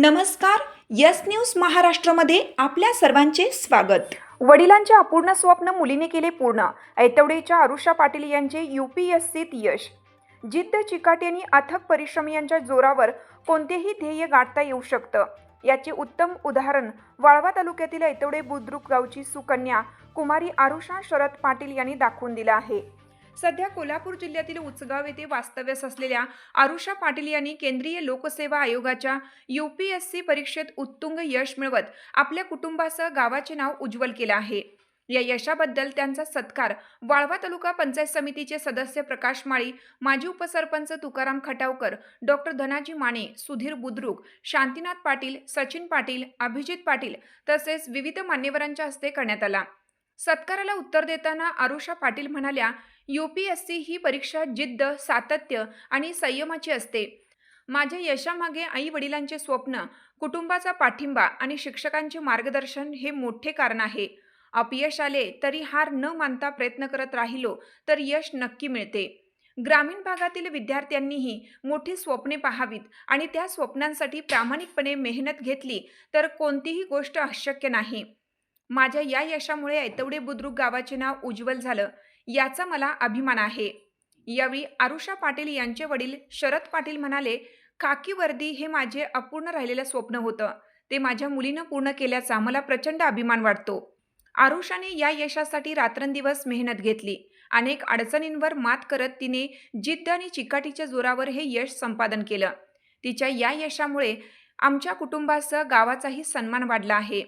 नमस्कार. Yes news महाराष्ट्रामध्ये आपल्या सर्वांचे स्वागत. वडिलांचे अपूर्ण स्वप्न मुलीने केले पूर्ण. ऐतवडेच्या आरुषा पाटील यांचे UPSCत यश. जिद्द, चिकाटी आणि अथक परिश्रम यांच्या जोरावर कोणतेही ध्येय गाठता येऊ शकतं. याचे उत्तम उदाहरण वाळवा तालुक्यातील ऐतवडे बुद्रुक गावची सुकन्या कुमारी आरुषा शरद पाटील यांनी दाखवून दिला आहे. सध्या कोल्हापूर जिल्ह्यातील उचगाव येथे वास्तव्यास असलेल्या आरुषा पाटील यांनी केंद्रीय लोकसेवा आयोगाच्या UPSC परीक्षेत उत्तुंग यश मिळवत आपल्या कुटुंबासह गावाचे नाव उज्ज्वल केले आहे. या यशाबद्दल त्यांचा सत्कार वाळवा तालुका पंचायत समितीचे सदस्य प्रकाश माळी, माजी उपसरपंच तुकाराम खटावकर, डॉक्टर धनाजी माने, सुधीर बुद्रुक, शांतीनाथ पाटील, सचिन पाटील, अभिजित पाटील तसेच विविध मान्यवरांच्या हस्ते करण्यात आला. सत्काराला उत्तर देताना आरुषा पाटील म्हणाल्या, UPSC ही परीक्षा जिद्द, सातत्य आणि संयमाची असते. माझ्या यशामागे आई वडिलांचे स्वप्न, कुटुंबाचा पाठिंबा आणि शिक्षकांचे मार्गदर्शन हे मोठे कारण आहे. अपयश आले तरी हार न मानता प्रयत्न करत राहिलो तर यश नक्की मिळते. ग्रामीण भागातील विद्यार्थ्यांनीही मोठी स्वप्ने पाहावीत आणि त्या स्वप्नांसाठी प्रामाणिकपणे मेहनत घेतली तर कोणतीही गोष्ट अशक्य नाही. माझ्या या यशामुळे ऐतवडे बुद्रुक गावाचे नाव उज्ज्वल झालं, याचा मला अभिमान आहे. यावेळी आरुषा पाटील यांचे वडील शरद पाटील म्हणाले, खाकी वर्दी हे माझे अपूर्ण राहिलेलं स्वप्न होतं. ते माझ्या मुलीनं पूर्ण केल्याचा मला प्रचंड अभिमान वाटतो. आरुषाने या यशासाठी रात्रंदिवस मेहनत घेतली. अनेक अडचणींवर मात करत तिने जिद्द आणि चिकाटीच्या जोरावर हे यश संपादन केलं. तिच्या या यशामुळे आमच्या कुटुंबासह गावाचाही सन्मान वाढला आहे.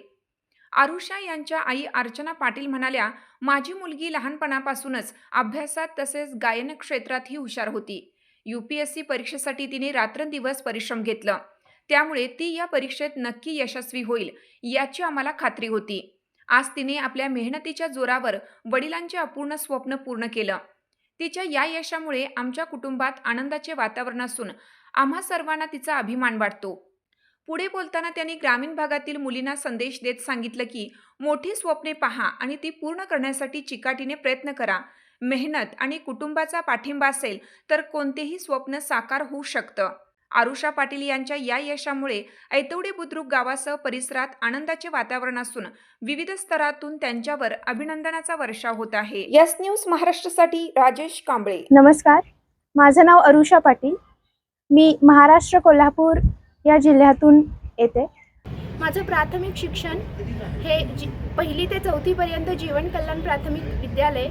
आरुषा यांच्या आई अर्चना पाटील म्हणाल्या, माझी मुलगी लहानपणापासूनच अभ्यासात तसेच गायन क्षेत्रातही हुशार होती. UPSC परीक्षेसाठी तिने रात्रंदिवस परिश्रम घेतलं. त्यामुळे ती या परीक्षेत नक्की यशस्वी होईल याची आम्हाला खात्री होती. आज तिने आपल्या मेहनतीच्या जोरावर वडिलांचे अपूर्ण स्वप्न पूर्ण केलं. तिच्या या यशामुळे आमच्या कुटुंबात आनंदाचे वातावरण असून आम्हा सर्वांना तिचा अभिमान वाटतो. पुढे बोलताना त्यांनी ग्रामीण भागातील मुलींना संदेश देत सांगितलं की मोठी स्वप्ने पहा आणि ती पूर्ण करण्यासाठी चिकाटीने प्रयत्न करा. मेहनत आणि कुटुंबाचा पाठिंबा असेल तर कोणतेही स्वप्न साकार होऊ शकतं. आरुषा पाटील यांच्या या यशामुळे ऐतवडे बुद्रुक गावासह परिसरात आनंदाचे वातावरण असून विविध स्तरातून त्यांच्यावर अभिनंदनाचा वर्षाव होत आहे. यस न्यूज महाराष्ट्रासाठी राजेश कांबळे. नमस्कार, माझं नाव आरुषा पाटील. मी महाराष्ट्र कोल्हापूर या जिल्ह्यातून येते. माझं प्राथमिक शिक्षण हे 1ली ते 4थी पर्यंत जीवन कल्याण प्राथमिक विद्यालय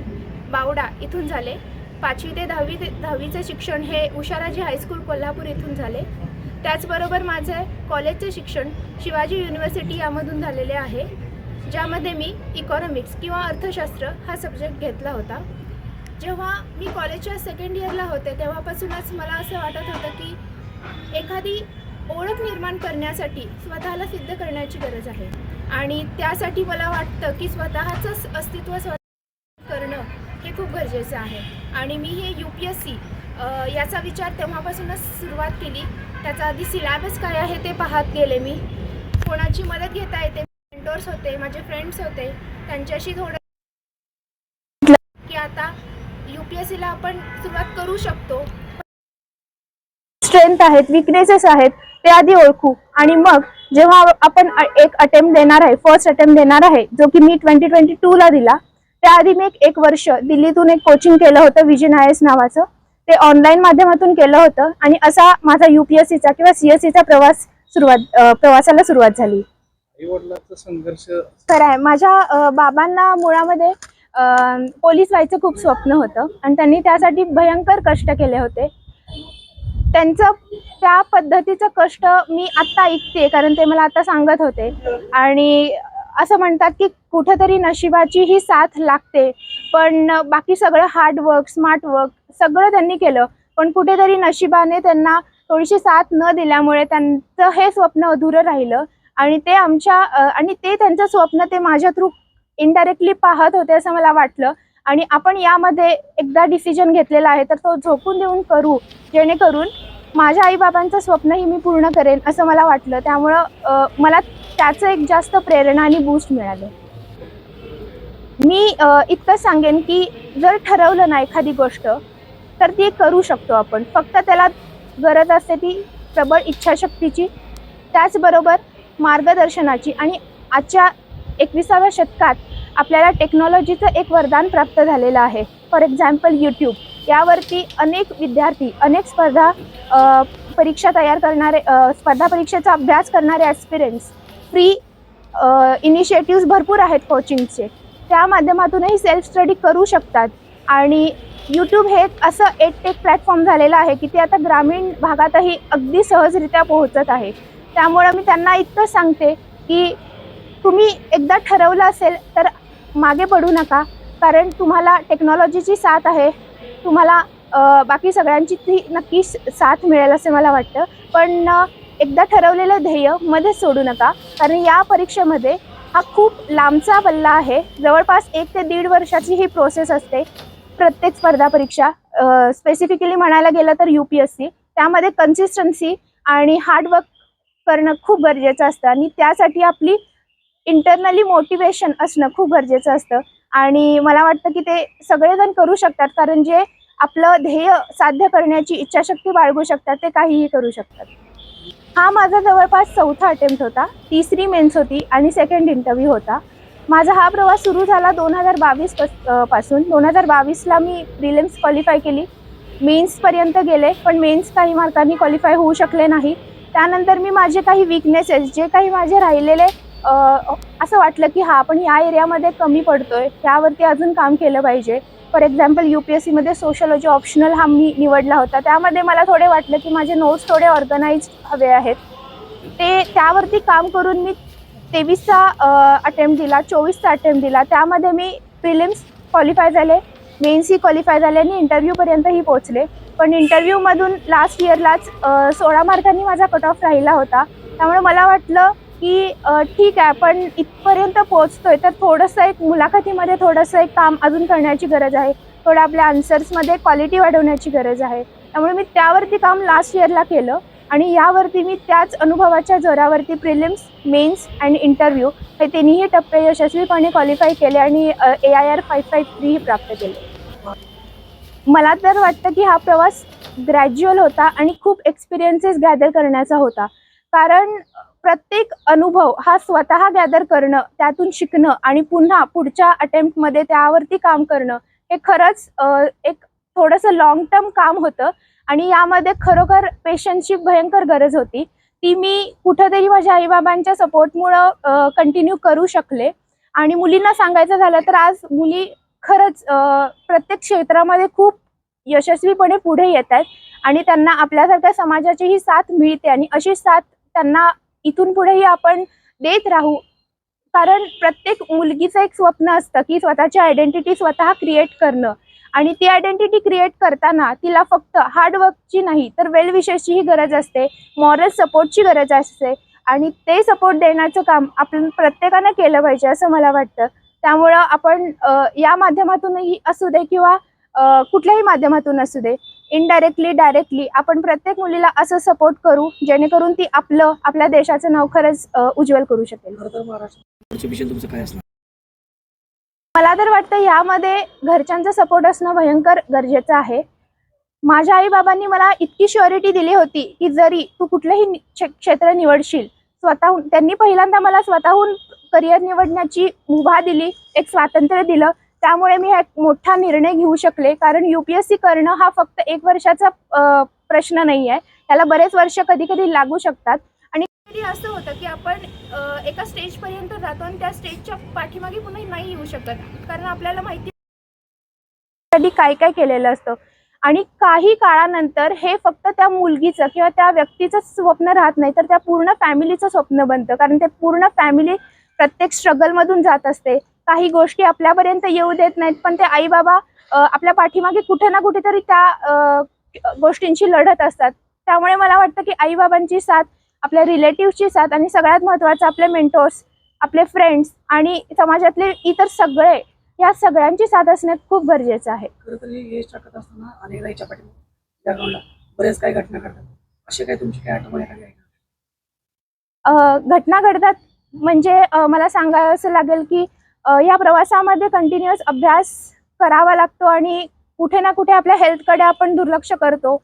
बावडा इथून झाले. 5वी ते 10वीचे शिक्षण हे उषाराजी हायस्कूल कोल्हापूर इथून झाले. त्याचबरोबर माझे कॉलेजचे शिक्षण शिवाजी युनिव्हर्सिटी यामधून झालेले आहे, ज्यामध्ये मी इकॉनॉमिक्स किंवा अर्थशास्त्र हा सब्जेक्ट घेतला होता. जेव्हा मी कॉलेजच्या 2nd इयरला होते तेव्हापासूनच मला असं वाटत होतं की एखादी ओळख निर्माण करण्यासाठी स्वतःला सिद्ध करण्याची गरज आहे आणि त्यासाठी मला वाटतं की स्वतःचं अस्तित्व करणं हे खूप गरजेचं आहे. आणि मी हे UPSC याचा विचार तेव्हापासूनच सुरुवात केली. त्याचा आधी सिलॅबस काय आहे ते पाहत गेले. मी कोणाची मदत घेता येते, मेंटोर्स होते, माझे फ्रेंड्स होते, त्यांच्याशी थोडं की आता UPSCला आपण सुरुवात करू शकतो. स्ट्रेंथ आहेत, विकनेसेस आहेत, ते आधी ओळखू आणि मग जेव्हा आपण एक अटेम्प्ट देणार आहे, फर्स्ट अटेम्प्ट देणार आहे, जो की मी 2022ला दिला, त्याआधी मी एक वर्ष दिल्लीतून एक कोचिंग केलं होतं, विजन IAS नावाचं. ते ऑनलाईन माध्यमातून केलं होतं आणि असा माझा UPSCचा किंवा CSEचा प्रवासाला सुरुवात झाली. आई-वडिलांचा संघर्ष खरं आहे. माझ्या बाबांना मुळामध्ये पोलीस व्हायचं खूप स्वप्न होतं आणि त्यांनी त्यासाठी भयंकर कष्ट केले होते. त्यांचं त्या पद्धतीचं कष्ट मी आत्ता ऐकते, कारण ते मला आता सांगत होते. आणि असं म्हणतात की कुठेतरी नशिबाची ही साथ लागते, पण बाकी सगळं हार्डवर्क, स्मार्ट वर्क सगळं त्यांनी केलं, पण कुठेतरी नशिबाने त्यांना थोडीशी साथ न दिल्यामुळे त्यांचं हे स्वप्न अधुरं राहिलं. आणि ते त्यांचं स्वप्न ते माझ्या थ्रू इनडायरेक्टली पाहत होते असं मला वाटलं. आणि आपण यामध्ये एकदा डिसिजन घेतलेला आहे तर तो झोकून देऊन करू, जेणेकरून माझ्या आईबाबांचं स्वप्नही मी पूर्ण करेन असं मला वाटलं. त्यामुळं मला त्याचं एक जास्त प्रेरणा आणि बूस्ट मिळालं. मी इतकं सांगेन की जर ठरवलं ना एखादी गोष्ट तर ती करू शकतो आपण. फक्त त्याला गरज असते ती प्रबळ इच्छाशक्तीची त्याचबरोबर मार्गदर्शनाची आणि आजच्या 21व्या शतकात आपल्याला टेक्नॉलॉजीचं एक वरदान प्राप्त झालेलं आहे. फॉर एक्झाम्पल यूट्यूब, यावरती अनेक विद्यार्थी अनेक परीक्षा तयार करणारे स्पर्धा परीक्षेचा अभ्यास करणारे ॲस्पिरंट्स फ्री इनिशिएटिव्स भरपूर आहेत कोचिंगचे, त्या माध्यमातूनही सेल्फ स्टडी करू शकतात. आणि यूट्यूब हे एक असं एडटेक प्लॅटफॉर्म झालेलं आहे की ते आता ग्रामीण भागातही अगदी सहजरित्या पोहोचत आहे. त्यामुळं मी त्यांना इतकं सांगते की तुम्ही एकदा ठरवलं असेल तर मागे पडू नका, कारण तुम्हाला टेक्नॉलॉजीची साथ आहे, तुम्हाला बाकी सगळ्यांची ती नक्की साथ मिळेल असे मला वाटतं. पण एकदा ठरवलेलं ध्येय मध्येच सोडू नका, कारण या परीक्षेमध्ये हा खूप लांबचा पल्ला आहे. जवळपास 1 ते 1.5 वर्षाची ही प्रोसेस असते प्रत्येक स्पर्धा परीक्षा. स्पेसिफिकली म्हणायला गेलं तर UPSC, त्यामध्ये कन्सिस्टन्सी आणि हार्डवर्क करणं खूप गरजेचं असतं आणि त्यासाठी आपली इंटरनली मोटिवेशन असणं खूप गरजेचं असतं. आणि मला वाटतं की ते सगळेजण करू शकतात, कारण जे आपलं ध्येय साध्य करण्याची इच्छाशक्ती बाळगू शकतात ते काहीही करू शकतात. हा माझा जवळपास 4था अटेम्प्ट होता, 3री मेन्स होती आणि 2nd इंटरव्ह्यू होता. माझा हा प्रवास सुरू झाला 2022 पासून. 2022ला मी प्रिलिम्स क्वालिफाय केली, मेन्सपर्यंत गेले, पण मेन्स काही मार्कांनी क्वालिफाय होऊ शकले नाही. त्यानंतर मी माझे काही विकनेसेस, जे काही माझे राहिलेले असं वाटलं की आपण या एरियामध्ये कमी पडतोय, त्यावरती अजून काम केलं पाहिजे. फॉर एक्झाम्पल UPSCमध्ये सोशलॉजी ऑप्शनल हा मी निवडला होता, त्यामध्ये मला थोडे वाटलं की माझे नोट्स थोडे ऑर्गनाइज्ड हवे आहेत. त्यावरती काम करून मी 23चा अटेम्प्ट दिला, 24चा अटेम्प्ट दिला. त्यामध्ये मी प्रिलिम्स क्वालिफाय झाले, मेन्सही क्वालिफाय झाले आणि इंटरव्ह्यूपर्यंतही पोहोचले. पण इंटरव्ह्यूमधून लास्ट इयरलाच 16 मार्कांनी माझा कट ऑफ राहिला होता. त्यामुळे मला वाटलं की ठीक आहे, आपण इथपर्यंत पोहोचतोय तर थोडंसं एक मुलाखतीमध्ये थोडंसं एक काम अजून करण्याची गरज आहे, थोडं आपल्या आन्सर्समध्ये क्वालिटी वाढवण्याची गरज आहे. त्यामुळे मी त्यावरती काम लास्ट इयरला केलं आणि यावरती मी त्याच अनुभवाच्या जोरावरती प्रिलिम्स, मेन्स आणि इंटरव्ह्यू हे तिन्ही टप्पे यशस्वीपणे क्वालिफाय केले आणि AIR 553 प्राप्त केले. मला तर वाटतं की हा प्रवास ग्रॅज्युअल होता आणि खूप एक्सपिरियन्सेस गॅदर करण्याचा होता, कारण प्रत्येक अनुभव हा स्वतः गॅदर करणं, त्यातून शिकणं आणि पुन्हा पुढच्या अटेम्प्टमध्ये त्यावरती काम करणं हे खरंच एक थोडंसं लाँग टर्म काम होतं आणि यामध्ये खरोखर पेशन्सची भयंकर गरज होती. ती मी कुठंतरी माझ्या आईबाबांच्या सपोर्टमुळं कंटिन्यू करू शकले. आणि मुलींना सांगायचं झालं तर आज मुली खरंच प्रत्येक क्षेत्रामध्ये खूप यशस्वीपणे पुढे येत आहेत आणि त्यांना आपल्यासारख्या समाजाचीही साथ मिळते आणि अशी साथ त्यांना इथून पुढेही आपण देत राहू. कारण प्रत्येक मुलगीचं एक स्वप्न असतं की स्वतःची आयडेंटिटी स्वतः क्रिएट करणं आणि ती आयडेंटिटी क्रिएट करताना तिला फक्त हार्डवर्कची नाही तर वेल विशेसचीही गरज असते, मॉरल सपोर्टची गरज असते आणि ते सपोर्ट देण्याचं काम आपण प्रत्येकानं केलं पाहिजे असं मला वाटतं. त्यामुळं आपण या माध्यमातूनही असू दे किंवा कुठल्याही माध्यमातून असू दे, इनडायरेक्टली डायरेक्टली आपण प्रत्येक मुलीला असं सपोर्ट करू जेणेकरून ती आपल्या देशाचं नाव खरंच उज्ज्वल करू शकेल. तुमचं काय असणार? मला तर वाटतं यामध्ये घरच्यांचा सपोर्ट असणं भयंकर गरजेचं आहे. माझ्या आईबाबांनी मला इतकी श्युरिटी दिली होती की जरी तू कुठलंही क्षेत्र निवडशील, स्वतःहून त्यांनी पहिल्यांदा मला स्वतःहून करिअर निवडण्याची मुभा दिली, एक स्वातंत्र्य दिलं. त्यामुळे मी हा एक मोठा निर्णय घेऊ शकले, कारण UPSC करणं हा फक्त 1 वर्षाचा प्रश्न नाही आहे, त्याला बरेच वर्ष कधी कधी लागू शकतात. आणि असं होतं की आपण एका स्टेजपर्यंत जातो आणि त्या स्टेजच्या पाठीमागे पुन्हा नाही येऊ शकत, कारण आपल्याला माहिती काय काय केलेलं असतं आणि काही काळानंतर हे फक्त त्या मुलगीचं किंवा त्या व्यक्तीचं स्वप्न राहत नाही तर त्या पूर्ण फॅमिलीचं स्वप्न बनतं, कारण ते पूर्ण फॅमिली प्रत्येक स्ट्रगलमधून जात असते. काही गोष्टी आपल्यापर्यंत येऊ देत नाहीत, पण ते आई बाबा आपल्या पाठीमागे कुठे ना कुठेतरी त्या गोष्टींची लढत असतात. त्यामुळे मला वाटतं की आई बाबांची साथ, आपल्या रिलेटिव्हची साथ आणि सगळ्यात महत्त्वाचं आपले मेंटोर्स, आपले फ्रेंड्स आणि समाजातले इतर सगळे, या सगळ्यांची साथ असणं खूप गरजेचं आहे. खरं तर हे यश टाकत असताना अनेकदा याच्या पाठीमागे बॅकग्राऊंडला बरेच काही घटना घडतात, असे काही तुमची काय आठवण आहे का? घटना घडतात म्हणजे मला सांगायचं लागेल की या प्रवासामध्ये कंटिन्युअस अभ्यास करावा लागतो आणि कुठे ना कुठे आपल्या हेल्थकडे आपण दुर्लक्ष करतो.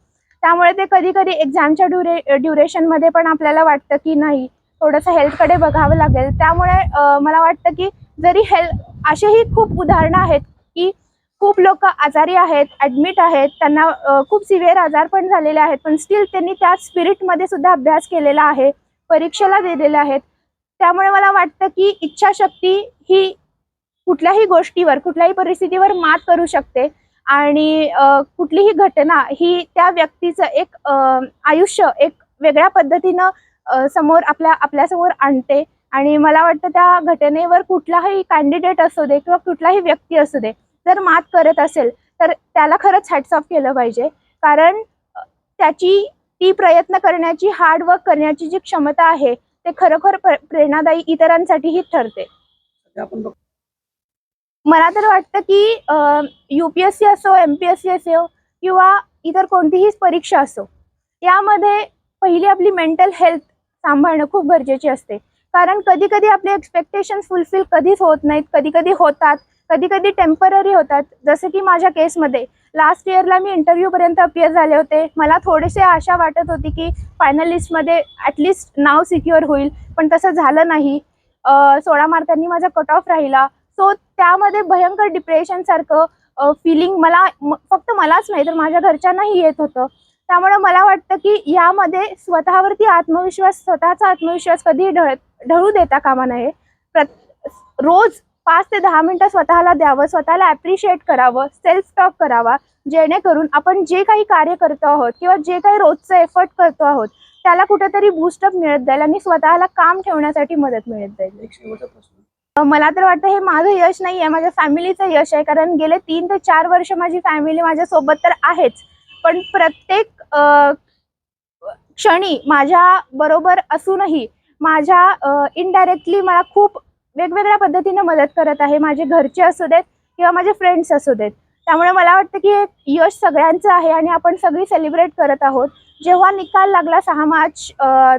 त्यामुळे ते कधी कधी एक्झामच्या ड्युरेशनमध्ये पण आपल्याला वाटतं की नाही, थोडंसं हेल्थकडे बघावं लागेल. त्यामुळे मला वाटतं की जरी असेही खूप उदाहरणं आहेत की खूप लोक आजारी आहेत, ॲडमिट आहेत, त्यांना खूप सिव्हिअर आजार पण झालेले आहेत, पण स्टील त्यांनी त्या स्पिरिटमध्ये सुद्धा अभ्यास केलेला आहे, परीक्षेला दिलेल्या आहेत. त्यामुळे मला वाटतं की इच्छाशक्ती ही कुठल्याही गोष्टीवर, कुठल्याही परिस्थितीवर मात करू शकते आणि कुठलीही घटना ही त्या व्यक्तीचं एक आयुष्य एक वेगळ्या पद्धतीनं समोर आपल्यासमोर आणते. आणि मला वाटतं त्या घटनेवर कुठलाही कॅन्डिडेट असू दे किंवा कुठलाही व्यक्ती असू दे, जर मात करत असेल तर त्याला खरंच हॅट्स ऑफ केलं पाहिजे. कारण ती प्रयत्न करण्याची, हार्डवर्क करण्याची जी क्षमता आहे ते खरोखर प्रेरणादायी इतरांसाठीही ठरते. सध्या आपण बघतो मला तर वाटतं की UPSC असो, MPSC असो किंवा इतर कोणतीही परीक्षा असो, यामध्ये पहिली आपली मेंटल हेल्थ सांभाळणं खूप गरजेची असते. कारण कधी कधी आपले एक्सपेक्टेशन्स फुलफिल कधीच होत नाहीत, कधी कधी होतात, कधी कधी टेम्पररी होतात. जसं की माझ्या केसमध्ये लास्ट इयरला मी इंटरव्ह्यूपर्यंत अपियर झाले होते. मला थोडेसे आशा वाटत होती की फायनल लिस्टमध्ये ॲटलिस्ट नाव सिक्युअर होईल, पण तसं झालं नाही. 16 मार्कांनी माझा कट ऑफ राहिला. सो त्यामध्ये भयंकर डिप्रेशनसारखं फिलिंग फक्त मलाच नाही तर माझ्या घरच्यांनाही येत होतं. त्यामुळे मला वाटतं की यामध्ये स्वतःवरती स्वतःचा आत्मविश्वास कधी ढळू देता कामा नये. रोज 5 ते 10 मिनिटं स्वतःला द्यावं, स्वतःला ॲप्रिशिएट करावं, सेल्फ टॉक करावा, जेणेकरून आपण जे काही कार्य करतो आहोत किंवा जे काही रोजचं एफर्ट करतो आहोत त्याला कुठेतरी बूस्टअप मिळत जाईल आणि स्वतःला काम ठेवण्यासाठी मदत मिळत जाईल. एक शेवटचा प्रश्न, मला तर वाटतं हे माझं यश नाही आहे, माझ्या फॅमिलीचं यश आहे. कारण गेले 3 ते 4 वर्ष माझी फॅमिली माझ्यासोबत तर आहेच, पण प्रत्येक क्षणी माझ्या बरोबर असूनही माझ्या इनडायरेक्टली मला खूप वेगवेगळ्या पद्धतीने मदत करत आहे. माझे घरचे असू देत किंवा माझे फ्रेंड्स असू देत. त्यामुळे मला वाटतं की हे यश सगळ्यांचं आहे आणि आपण सगळी सेलिब्रेट करत आहोत. जेव्हा निकाल लागला 6 मार्च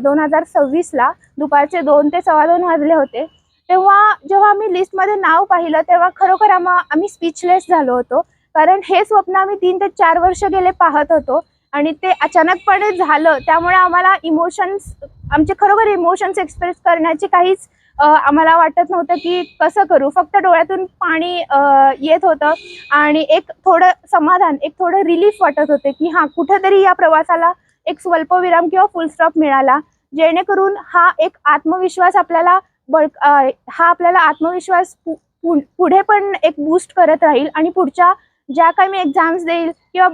2026ला दुपारचे 2 ते 2:15 वाजले होते, जेव्हा आम्ही लिस्टमध्ये नाव पाहिलं तेव्हा खरोखर आम्ही स्पीचलेस झालो होतो. कारण हे स्वप्न आम्ही 3 ते 4 वर्ष गेले पाहत होतो आणि ते अचानकपणे झालं. त्यामुळे आम्हाला आमचे खरोखर इमोशन्स एक्सप्रेस करण्याची काहीच आम्हाला वाटत नव्हतं की कसं करू. फक्त डोळ्यातून पाणी येत होतं आणि एक थोडं समाधान, एक थोडं रिलीफ वाटत होते की हां, कुठेतरी या प्रवासाला एक स्वल्पविराम किंवा फुल स्टॉप मिळाला, जेणेकरून हा एक आत्मविश्वास आपल्याला आत्मविश्वास पुढे पण एक बूस्ट करत राहील आणि पुढच्या ज्या काही मी एक्झाम्स देईल किंवा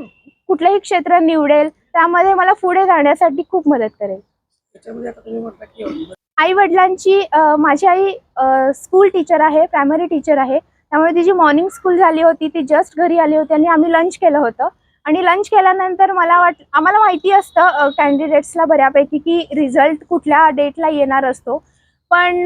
कुठलंही क्षेत्र निवडेल त्यामध्ये मला पुढे जाण्यासाठी खूप मदत करेल. त्याच्यामध्ये आता तुम्ही म्हटलं की आई वडिलांची माझी आई स्कूल टीचर आहे, प्रायमरी टीचर आहे. त्यामुळे तिची मॉर्निंग स्कूल झाली होती, ती जस्ट घरी आली होती आणि आम्ही लंच केलं होतं. आणि लंच केल्यानंतर आम्हाला माहिती असतं कॅन्डिडेट्सला बऱ्यापैकी की रिझल्ट कुठल्या डेटला येणार असतो. पण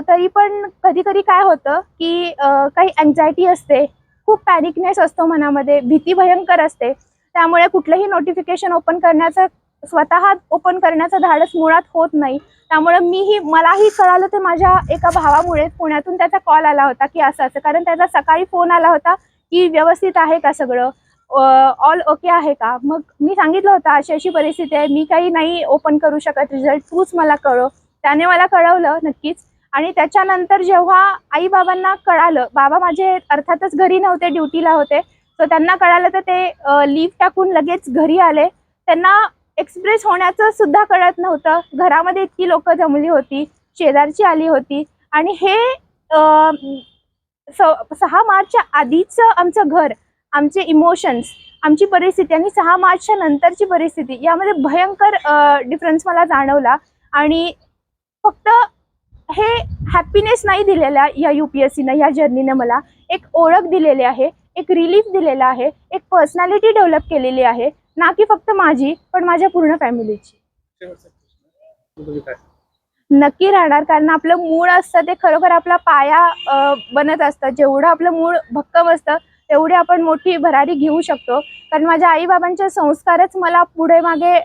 तरी पण कधी कधी काय होतं की काही अँक्झायटी असते, खूप पॅनिकनेस असतो मनामध्ये, भीती भयंकर असते. त्यामुळे कुठलंही नोटिफिकेशन स्वतः ओपन करण्याचं धाडस मुळात होत नाही. त्यामुळे मलाही कळालं ते माझ्या एका भावामुळे. पुण्यातून त्याचा कॉल आला होता की असं असं, कारण त्याचा सकाळी फोन आला होता की व्यवस्थित आहे का सगळं, ऑल ओके आहे का. मग मी सांगितलं होतं अशी परिस्थिती आहे, मी काही नाही ओपन करू शकत रिझल्ट, तूच मला कळव. त्याने मला कळवलं नक्कीच. आणि त्याच्यानंतर जेव्हा आई बाबांना कळालं, बाबा माझे अर्थातच घरी नव्हते, ड्युटीला होते, सो त्यांना कळालं तर ते लीव्ह टाकून लगेच घरी आले. त्यांना एक्सप्रेस होण्याचं सुद्धा कळत नव्हतं. घरामध्ये इतकी लोक जमली होती, शेजारची आली होती आणि हे 6 मार्चच्या आधीचं आमचं घर, आमचे इमोशन्स, आमची परिस्थिती आणि 6 मार्चच्या नंतरची परिस्थिती यामध्ये भयंकर डिफरन्स मला जाणवला. आणि फक्त हे हॅपीनेस नाही दिलेला या UPSCनं, या जर्नीनं मला एक ओळख दिलेली आहे, एक रिलीफ दिलेला आहे, एक पर्सनॅलिटी डेव्हलप केलेली आहे, ना की फक्त माझी पण माझ्या पूर्ण फॅमिलीची. शेवटचा प्रश्न, तुम्ही काय नक्की राहणार, कारण आपलं मूळ असतं ते खरोखर आपला पाया बनत असतं. जेवढं आपलं मूळ भक्कम असतं तेवढी आपण मोठी भरारी घेऊ शकतो. कारण माझ्या आईबाबांचे संस्कारच मला पुढे मागे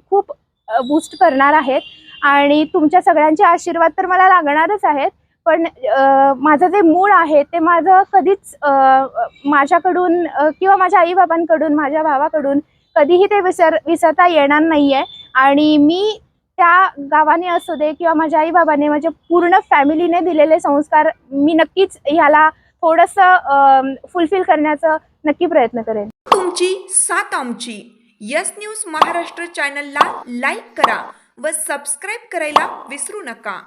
खूप बूस्ट करणार आहेत आणि तुमच्या सगळ्यांचे आशीर्वाद तर मला लागणारच आहेत. पण माझं जे मूळ आहे ते माझं कधीच माझ्याकडून किंवा माझ्या आईबाबांकडून, माझ्या भावाकडून कधीही ते विसरता येणार नाही आहे. आणि मी त्या गावाने असू दे किंवा माझ्या आईबाबाने, माझ्या पूर्ण फॅमिलीने दिलेले संस्कार मी नक्कीच ह्याला थोडंसं फुलफिल करण्याचा नक्की प्रयत्न करेन. तुमची साथ आमची. यस न्यूज महाराष्ट्र चॅनलला लाईक करा व सबस्क्राईब करायला विसरू नका.